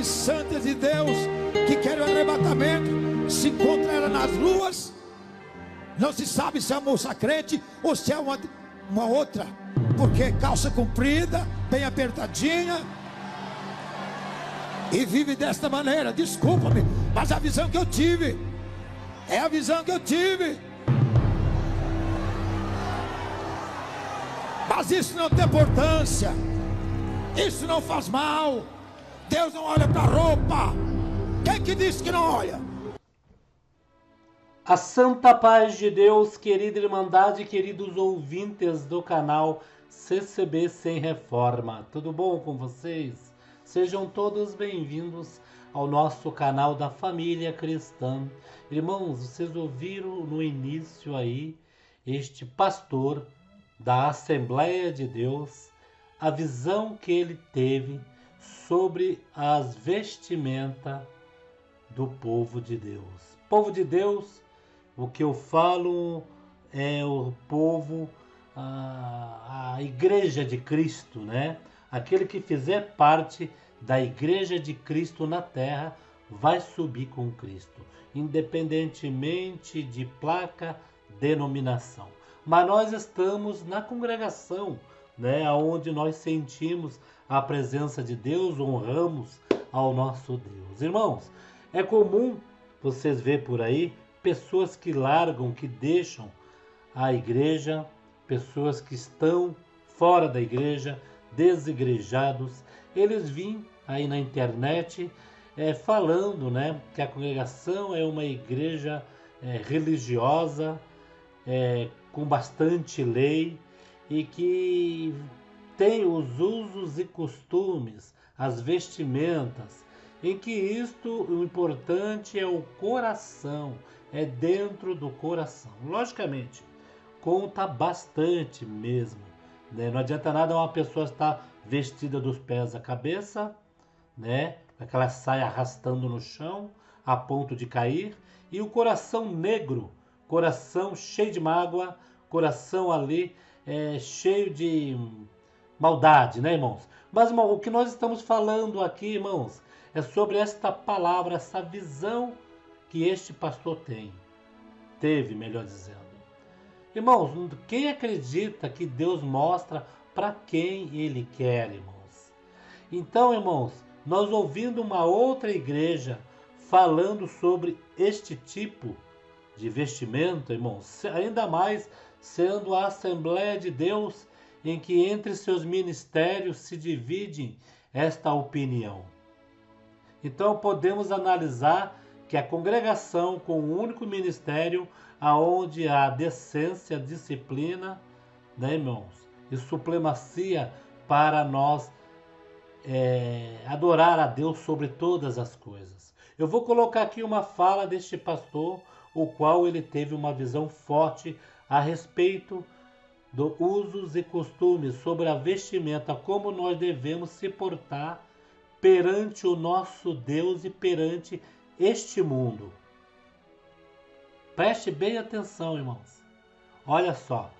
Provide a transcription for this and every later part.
mulheres santas de Deus que querem o arrebatamento, se encontra ela nas ruas, não se sabe se é uma moça crente ou se é uma outra, porque calça comprida, bem apertadinha, e vive desta maneira. Desculpa-me, mas a visão que eu tive é a visão que eu tive. Mas isso não tem importância, isso não faz mal. Deus não olha para a roupa. Quem que disse que não olha? A santa paz de Deus, querida irmandade, queridos ouvintes do canal CCB Sem Reforma. Tudo bom com vocês? Sejam todos bem-vindos ao nosso canal da família cristã. Irmãos, vocês ouviram no início aí este pastor da Assembleia de Deus, a visão que ele teve sobre as vestimentas do povo de Deus. Povo de Deus, o que eu falo é o povo, a igreja de Cristo, né? Aquele que fizer parte da igreja de Cristo na terra vai subir com Cristo, independentemente de placa, denominação. Mas nós estamos na congregação, né, onde nós sentimos a presença de Deus, honramos ao nosso Deus. Irmãos, é comum vocês ver por aí pessoas que largam, que deixam a igreja, pessoas que estão fora da igreja, desigrejados. Eles vêm aí na internet falando, né, que a congregação é uma igreja religiosa, com bastante lei, e que tem os usos e costumes, as vestimentas, em que isto, o importante é o coração, é dentro do coração. Logicamente, conta bastante mesmo, né? Não adianta nada uma pessoa estar vestida dos pés à cabeça, né? Aquela saia arrastando no chão, a ponto de cair, e o coração negro, coração cheio de mágoa, coração ali cheio de maldade, né, irmãos? Mas, irmão, o que nós estamos falando aqui, irmãos, é sobre esta palavra, essa visão que este pastor teve, melhor dizendo. Irmãos, quem acredita que Deus mostra para quem Ele quer, irmãos? Então, irmãos, nós ouvindo uma outra igreja falando sobre este tipo de vestimenta, irmãos, ainda mais sendo a Assembleia de Deus, em que entre seus ministérios se divide esta opinião. Então podemos analisar que a congregação com um único ministério, aonde há decência, disciplina, né, irmãos, e supremacia para nós adorar a Deus sobre todas as coisas. Eu vou colocar aqui uma fala deste pastor, o qual ele teve uma visão forte a respeito dos usos e costumes, sobre a vestimenta, como nós devemos se portar perante o nosso Deus e perante este mundo. Preste bem atenção, irmãos. Olha só.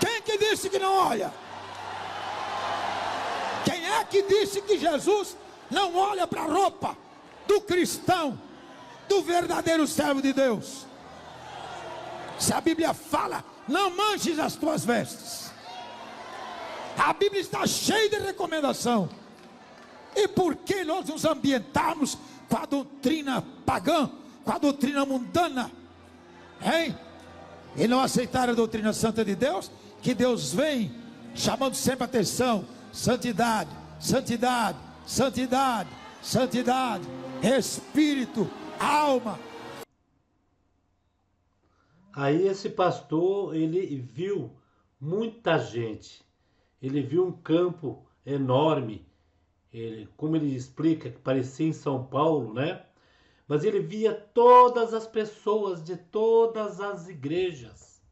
Quem que disse que não olha? Quem é que disse que Jesus não olha para a roupa do cristão, do verdadeiro servo de Deus? Se a Bíblia fala, não manches as tuas vestes. A Bíblia está cheia de recomendação. E por que nós nos ambientarmos com a doutrina pagã, com a doutrina mundana, hein? E não aceitar a doutrina santa de Deus, que Deus vem chamando sempre a atenção: santidade, santidade, santidade, santidade, espírito, alma. Aí esse pastor, ele viu muita gente, ele viu um campo enorme, como ele explica, que parecia em São Paulo, né? Mas ele via todas as pessoas de todas as igrejas.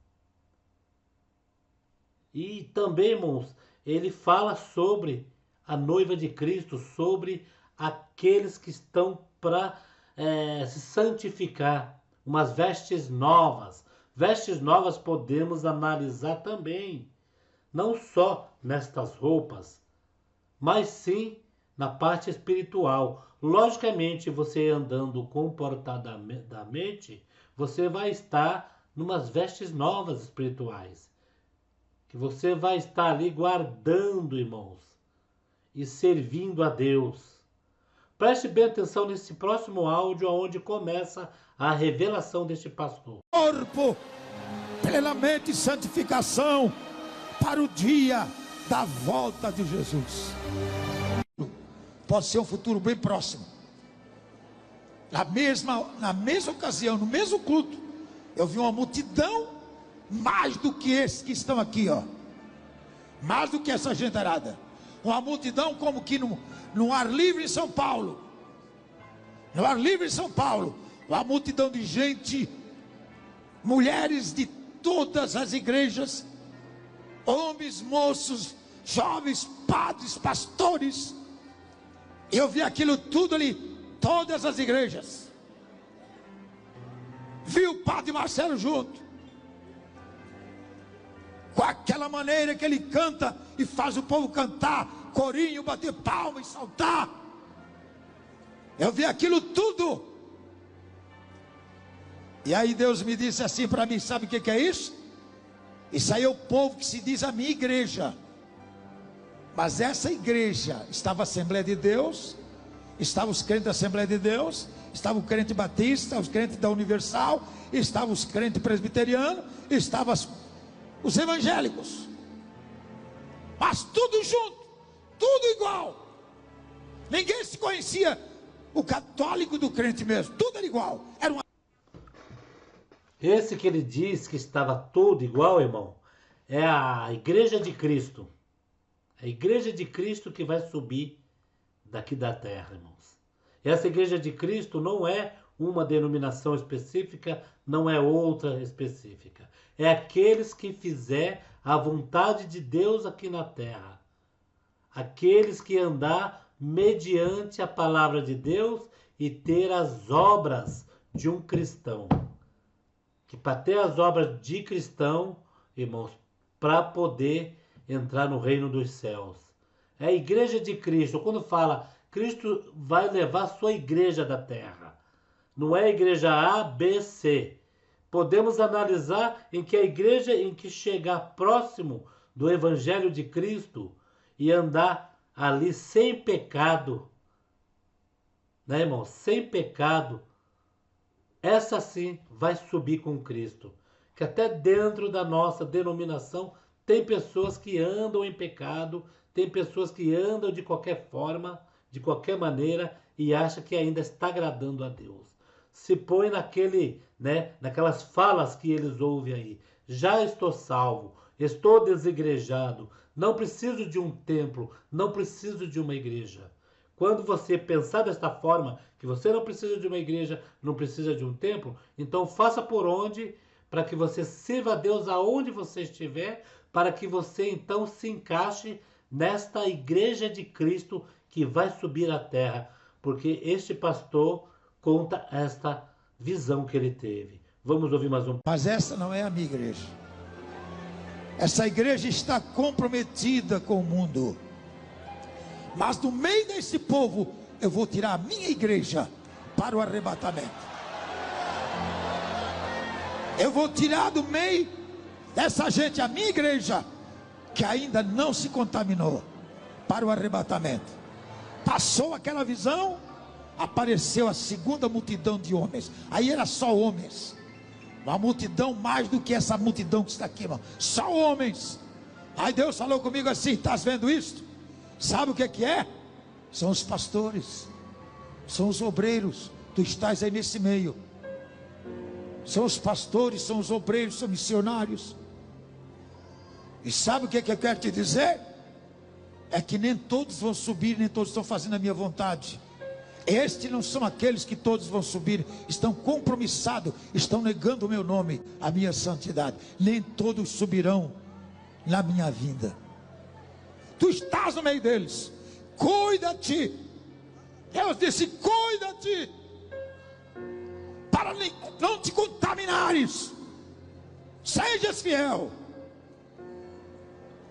E também, irmãos, ele fala sobre a noiva de Cristo, sobre aqueles que estão para se santificar, umas vestes novas. Vestes novas podemos analisar também, não só nestas roupas, mas sim na parte espiritual. Logicamente, você andando comportadamente, você vai estar numas vestes novas espirituais. Que você vai estar ali guardando, irmãos, e servindo a Deus. Preste bem atenção nesse próximo áudio, onde começa a revelação deste pastor. Corpo, plenamente santificação para o dia da volta de Jesus. Pode ser um futuro bem próximo. Na mesma ocasião, no mesmo culto, eu vi uma multidão mais do que esses que estão aqui, ó. Mais do que essa gentarada. Uma multidão como que no ar livre em São Paulo. No ar livre em São Paulo. Uma multidão de gente, mulheres de todas as igrejas, homens, moços, jovens, padres, pastores. Eu vi aquilo tudo ali, todas as igrejas. Vi o padre Marcelo junto, com aquela maneira que ele canta e faz o povo cantar, corinho, bater palma e saltar. Eu vi aquilo tudo. E aí Deus me disse assim para mim: sabe o que é isso? Isso aí é o povo que se diz a minha igreja. Mas essa igreja estava a Assembleia de Deus, estavam os crentes da Assembleia de Deus, estavam os crentes batistas, os crentes da Universal, estavam os crentes presbiterianos, estavam os evangélicos, mas tudo junto, tudo igual. Ninguém se conhecia, o católico do crente mesmo, tudo era igual. Era uma... Esse que ele diz que estava tudo igual, irmão, é a Igreja de Cristo. A Igreja de Cristo que vai subir daqui da terra, irmãos. Essa Igreja de Cristo não é uma denominação específica, não é outra específica. É aqueles que fizer a vontade de Deus aqui na terra. Aqueles que andar mediante a palavra de Deus e ter as obras de um cristão. Que para ter as obras de cristão, irmãos, para poder entrar no reino dos céus. É a Igreja de Cristo. Quando fala, Cristo vai levar a sua igreja da terra. Não é a igreja A, B, C. Podemos analisar em que a igreja em que chegar próximo do Evangelho de Cristo e andar ali sem pecado, né, irmão? Sem pecado, essa sim vai subir com Cristo. Que até dentro da nossa denominação tem pessoas que andam em pecado, tem pessoas que andam de qualquer forma, de qualquer maneira, e acha que ainda está agradando a Deus. Se põe naquelas falas que eles ouvem aí. Já estou salvo, estou desigrejado, não preciso de um templo, não preciso de uma igreja. Quando você pensar desta forma, que você não precisa de uma igreja, não precisa de um templo, então faça por onde, para que você sirva a Deus aonde você estiver, para que você então se encaixe nesta Igreja de Cristo que vai subir à terra, porque este pastor conta esta visão que ele teve. Vamos ouvir mais um. Mas essa não é a minha igreja. Essa igreja está comprometida com o mundo. Mas do meio desse povo, eu vou tirar a minha igreja para o arrebatamento. Eu vou tirar do meio dessa gente a minha igreja, que ainda não se contaminou, para o arrebatamento. Passou aquela visão, apareceu a segunda multidão de homens. Aí era só homens. Uma multidão mais do que essa multidão que está aqui, irmão. Só homens. Aí Deus falou comigo assim: estás vendo isso? Sabe o que é? São os pastores, são os obreiros. Tu estás aí nesse meio. São os pastores, são os obreiros, são missionários. E sabe o que eu quero te dizer? É que nem todos vão subir, nem todos estão fazendo a minha vontade. Estes não são aqueles que todos vão subir, estão compromissados, estão negando o meu nome, a minha santidade. Nem todos subirão na minha vinda. Tu estás no meio deles, cuida-te. Deus disse: cuida-te, para não te contaminares. Sejas fiel.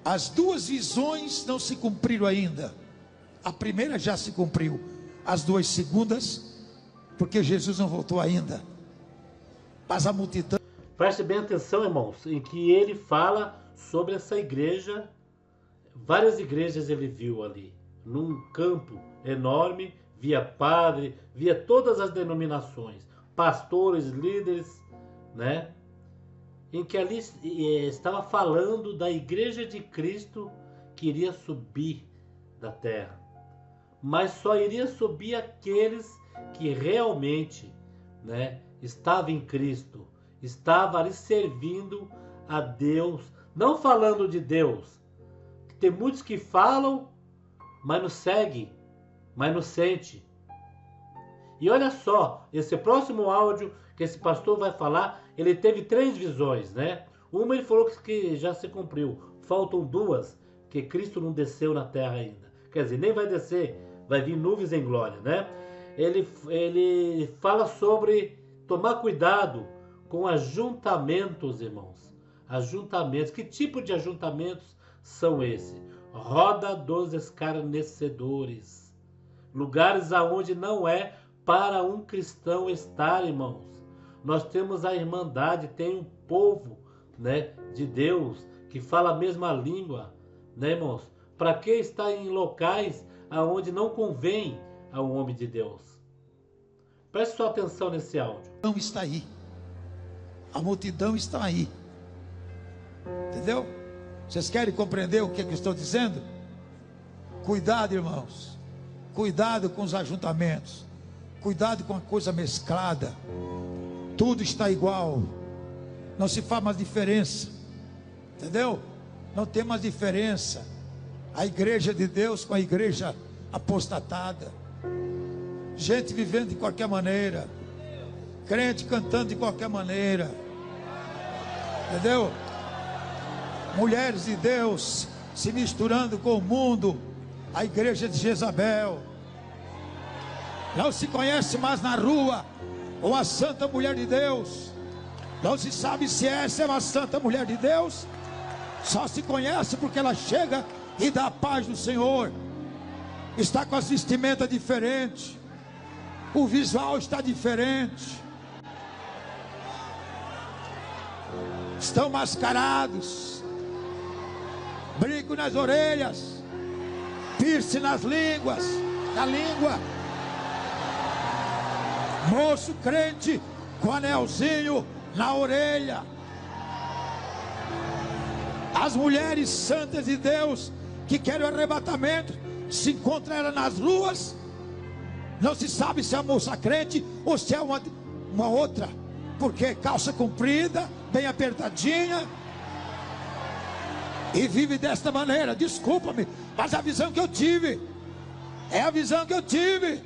As duas visões não se cumpriram ainda. A primeira já se cumpriu, as duas segundas, porque Jesus não voltou ainda. Mas a multidão... Preste bem atenção, irmãos, em que ele fala sobre essa igreja. Várias igrejas ele viu ali, num campo enorme, via padre, via todas as denominações, pastores, líderes, né? Em que ali estava falando da igreja de Cristo que iria subir da terra. Mas só iria subir aqueles que realmente, né, estavam em Cristo, estavam ali servindo a Deus, não falando de Deus. Tem muitos que falam, mas não seguem, mas não sente. E olha só, esse próximo áudio que esse pastor vai falar, ele teve 3 visões, né? Uma ele falou que já se cumpriu, faltam 2, que Cristo não desceu na terra ainda. Quer dizer, nem vai descer, vai vir nuvens em glória, né? Ele fala sobre tomar cuidado com ajuntamentos, irmãos. Ajuntamentos, que tipo de ajuntamentos são esses? Roda dos escarnecedores. Lugares aonde não é para um cristão estar, irmãos. Nós temos a irmandade, tem um povo, né, de Deus que fala a mesma língua, né, irmãos? Para que estar em locais aonde não convém ao homem de Deus? Preste sua atenção nesse áudio. Não está aí. A multidão está aí. Entendeu? Vocês querem compreender o que eu estou dizendo? Cuidado, irmãos. Cuidado com os ajuntamentos. Cuidado com a coisa mesclada. Tudo está igual. Não se faz mais diferença. Entendeu? Não tem mais diferença. A igreja de Deus com a igreja apostatada. Gente vivendo de qualquer maneira. Crente cantando de qualquer maneira. Entendeu? Mulheres de Deus se misturando com o mundo. A igreja de Jezabel. Não se conhece mais na rua uma santa mulher de Deus. Não se sabe se essa é uma santa mulher de Deus. Só se conhece porque ela chega e dá a paz do Senhor. Está com as vestimentas diferentes. O visual está diferente. Estão mascarados. Brinco nas orelhas. Piercing nas línguas. Na língua. Moço crente com anelzinho na orelha. As mulheres santas de Deus que querem o arrebatamento se encontram ela nas ruas. Não se sabe se é a moça crente ou se é uma outra, porque calça comprida, bem apertadinha, e vive desta maneira. Desculpa-me, mas a visão que eu tive é a visão que eu tive.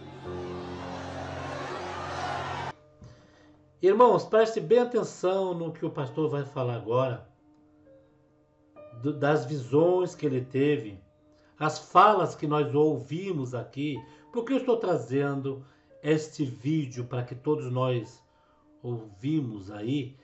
Irmãos, preste bem atenção no que o pastor vai falar agora, das visões que ele teve, as falas que nós ouvimos aqui. Por que eu estou trazendo este vídeo para que todos nós ouvimos aí,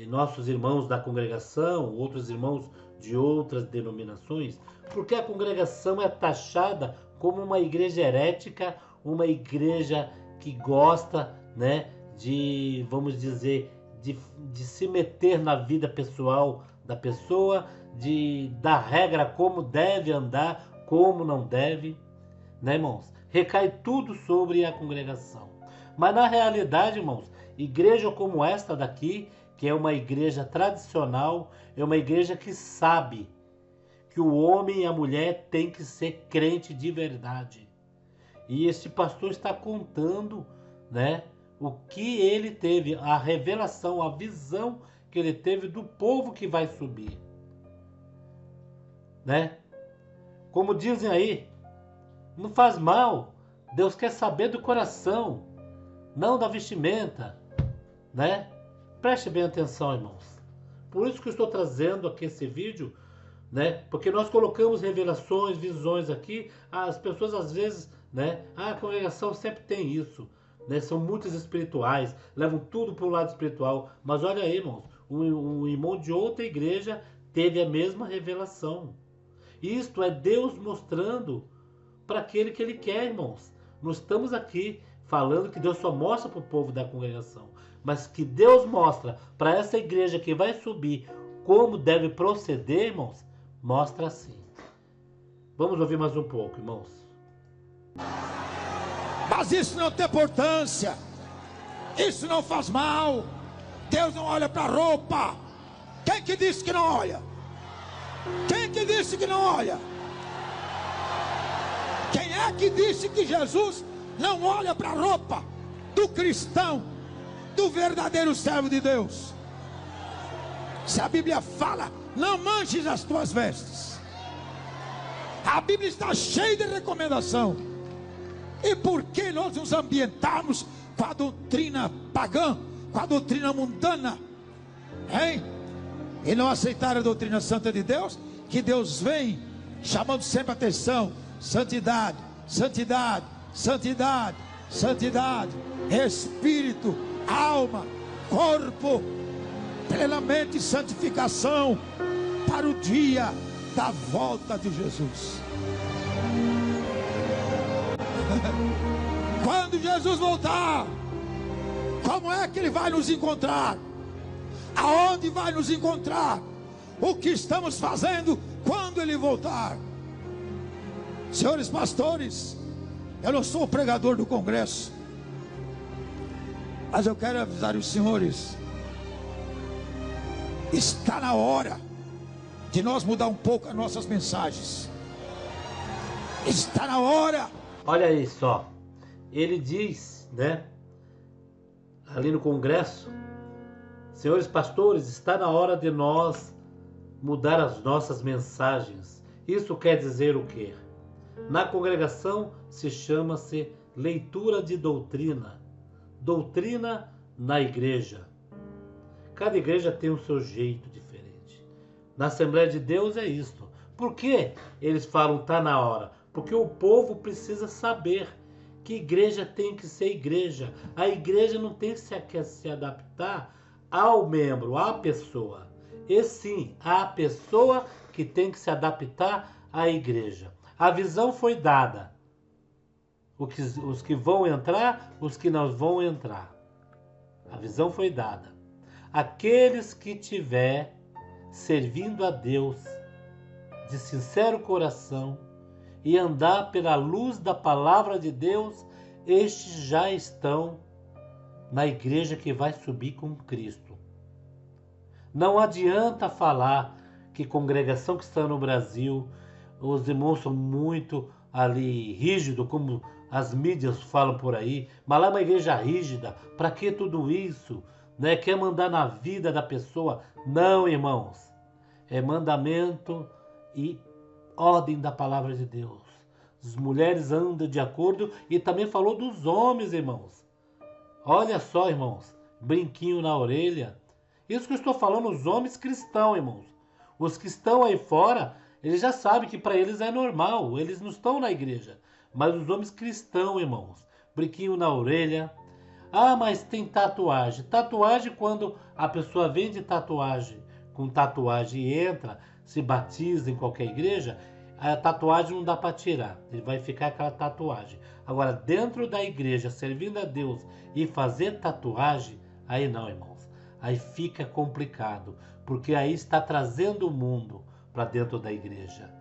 nossos irmãos da congregação, outros irmãos de outras denominações? Porque a congregação é taxada como uma igreja herética, uma igreja que gosta, né, de, vamos dizer, de se meter na vida pessoal da pessoa, de dar regra como deve andar, como não deve, né, irmãos? Recai tudo sobre a congregação. Mas na realidade, irmãos, igreja como esta daqui, que é uma igreja tradicional, é uma igreja que sabe que o homem e a mulher têm que ser crente de verdade. E este pastor está contando, né, o que ele teve, a revelação, a visão que ele teve do povo que vai subir, né? Como dizem aí, não faz mal. Deus quer saber do coração, não da vestimenta, né? Preste bem atenção, irmãos. Por isso que eu estou trazendo aqui esse vídeo, né? Porque nós colocamos revelações, visões aqui. As pessoas às vezes, né? A congregação sempre tem isso, né? São muitos espirituais, levam tudo para o lado espiritual. Mas olha aí, irmãos, um irmão de outra igreja teve a mesma revelação. Isto é Deus mostrando para aquele que Ele quer, irmãos. Não estamos aqui falando que Deus só mostra para o povo da congregação, mas que Deus mostra para essa igreja que vai subir como deve proceder, irmãos, mostra sim. Vamos ouvir mais um pouco, irmãos. Mas isso não tem importância. Isso não faz mal. Deus não olha para a roupa. Quem que disse que não olha? Quem que disse que não olha? Quem é que disse que Jesus não olha para a roupa do cristão, do verdadeiro servo de Deus? Se a Bíblia fala, não manches as tuas vestes. A Bíblia está cheia de recomendação. E por que nós nos ambientarmos com a doutrina pagã, com a doutrina mundana, hein? E não aceitar a doutrina santa de Deus, que Deus vem chamando sempre a atenção: santidade, santidade, santidade, santidade, espírito, alma, corpo, plenamente santificação para o dia da volta de Jesus. Quando Jesus voltar, como é que Ele vai nos encontrar? Aonde vai nos encontrar? O que estamos fazendo quando Ele voltar? Senhores pastores, eu não sou o pregador do congresso, mas eu quero avisar os senhores: está na hora de nós mudar um pouco as nossas mensagens. Está na hora. Olha aí só, ele diz, né, ali no congresso: senhores pastores, está na hora de nós mudar as nossas mensagens. Isso quer dizer o quê? Na congregação se chama-se leitura de doutrina. Doutrina na igreja. Cada igreja tem o seu jeito diferente. Na Assembleia de Deus é isto. Por que eles falam tá na hora? Porque o povo precisa saber que igreja tem que ser igreja. A igreja não tem que se adaptar ao membro, à pessoa. E sim, a pessoa que tem que se adaptar à igreja. A visão foi dada. Os que vão entrar, os que não vão entrar. A visão foi dada. Aqueles que tiver servindo a Deus de sincero coração e andar pela luz da palavra de Deus, estes já estão na igreja que vai subir com Cristo. Não adianta falar que congregação que está no Brasil, os irmãos são muito ali rígidos, como as mídias falam por aí, mas lá é uma igreja rígida. Para que tudo isso? Né? Quer mandar na vida da pessoa? Não, irmãos. É mandamento e ordem da palavra de Deus. As mulheres andam de acordo, e também falou dos homens, irmãos. Olha só, irmãos, brinquinho na orelha. Isso que eu estou falando, os homens cristãos, irmãos. Os que estão aí fora, eles já sabem que para eles é normal, eles não estão na igreja. Mas os homens cristãos, irmãos, brinquinho na orelha. Ah, mas tem tatuagem. Tatuagem, quando a pessoa vende tatuagem com tatuagem e entra, se batiza em qualquer igreja, a tatuagem não dá para tirar. Ele vai ficar aquela tatuagem. Agora, dentro da igreja, servindo a Deus e fazer tatuagem, aí não, irmãos. Aí fica complicado, porque aí está trazendo o mundo para dentro da igreja,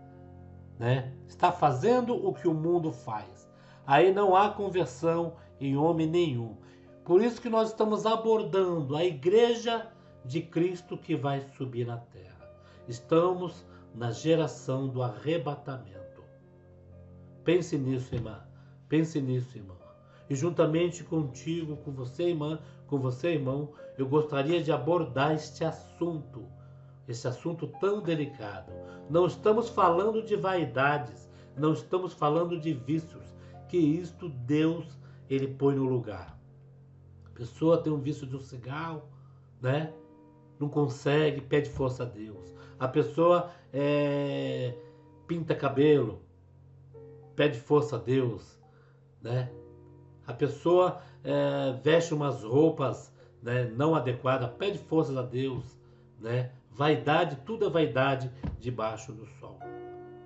né? Está fazendo o que o mundo faz. Aí não há conversão em homem nenhum. Por isso que nós estamos abordando a igreja de Cristo que vai subir na terra. Estamos na geração do arrebatamento. Pense nisso, irmã. Pense nisso, irmão. E juntamente contigo, com você, irmã, com você, irmão, eu gostaria de abordar este assunto tão delicado. Não estamos falando de vaidades, não estamos falando de vícios, que isto Deus, Ele põe no lugar. A pessoa tem um vício de um cigarro, né? Não consegue, pede força a Deus. A pessoa pinta cabelo, pede força a Deus, né? A pessoa veste umas roupas, né, não adequadas, pede forças a Deus, né? Vaidade, tudo é vaidade debaixo do sol.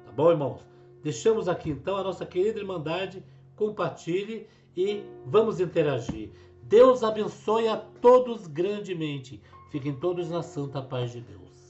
Tá bom, irmãos? Deixamos aqui então a nossa querida Irmandade. Compartilhe e vamos interagir. Deus abençoe a todos grandemente. Fiquem todos na santa paz de Deus.